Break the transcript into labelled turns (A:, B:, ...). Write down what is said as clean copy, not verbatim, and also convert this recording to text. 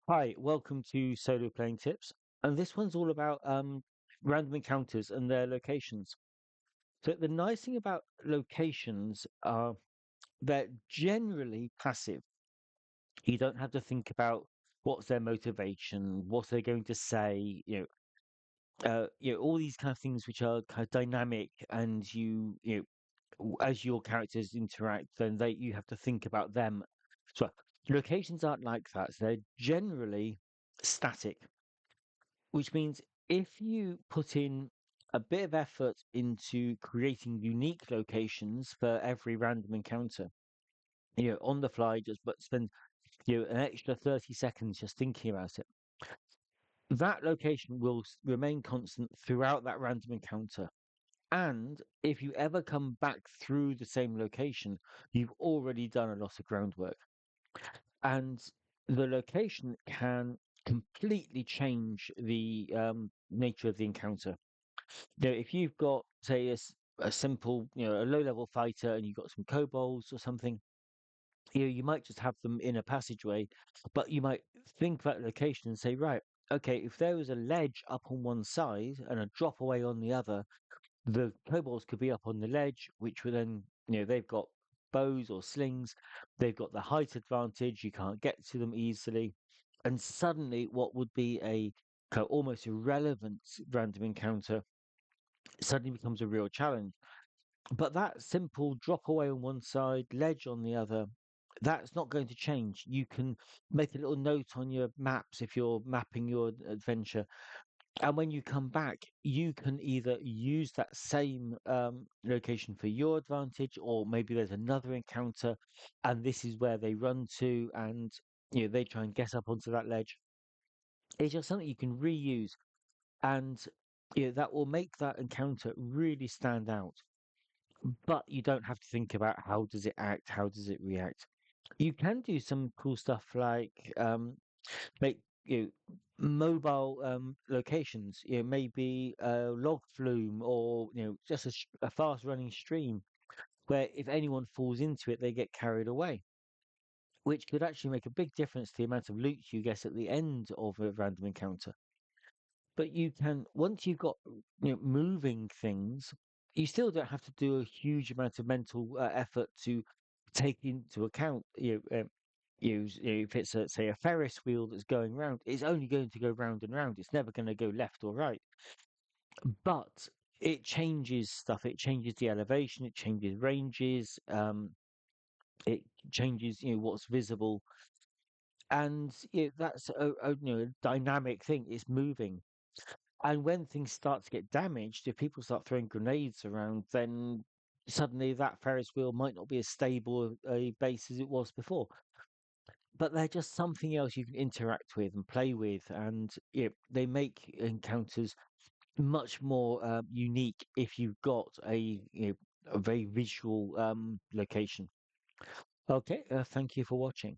A: Hi, welcome to Solo Playing Tips. And this one's all about random encounters and their locations. So the nice thing about locations are they're generally passive. You don't have to think about what's their motivation, what they're going to say, all these kind of things which are kind of dynamic and as your characters interact, then you have to think about them. So locations aren't like that. So they're generally static, which means if you put in a bit of effort into creating unique locations for every random encounter, on the fly, just but spend an extra 30 seconds just thinking about it. That location will remain constant throughout that random encounter. And if you ever come back through the same location, you've already done a lot of groundwork. And the location can completely change the nature of the encounter. If you've got, say, a simple, a low-level fighter, and you've got some kobolds or something, you might just have them in a passageway, but you might think about the location and say, right, okay, if there was a ledge up on one side and a drop away on the other, the kobolds could be up on the ledge, which would then, they've got bows or slings, they've got the height advantage, you can't get to them easily. And suddenly, what would be a kind of almost irrelevant random encounter suddenly becomes a real challenge. But that simple drop away on one side, ledge on the other, that's not going to change. You can make a little note on your maps if you're mapping your adventure, and when you come back, you can either use that same location for your advantage, or maybe there's another encounter, and this is where they run to, and they try and get up onto that ledge. It's just something you can reuse, and that will make that encounter really stand out. But you don't have to think about how does it act, how does it react. You can do some cool stuff like make mobile locations, maybe a log flume, or just a fast running stream where if anyone falls into it they get carried away, which could actually make a big difference to the amount of loot you get at the end of a random encounter. But you can, once you've got moving things, you still don't have to do a huge amount of mental effort to take into account if it's say a Ferris wheel that's going round, it's only going to go round and round. It's never going to go left or right. But it changes stuff. It changes the elevation. It changes ranges. It changes what's visible, and that's a dynamic thing. It's moving. And when things start to get damaged, if people start throwing grenades around, then suddenly that Ferris wheel might not be as stable a base as it was before. But they're just something else you can interact with and play with, and they make encounters much more unique if you've got a very visual location. Okay, thank you for watching.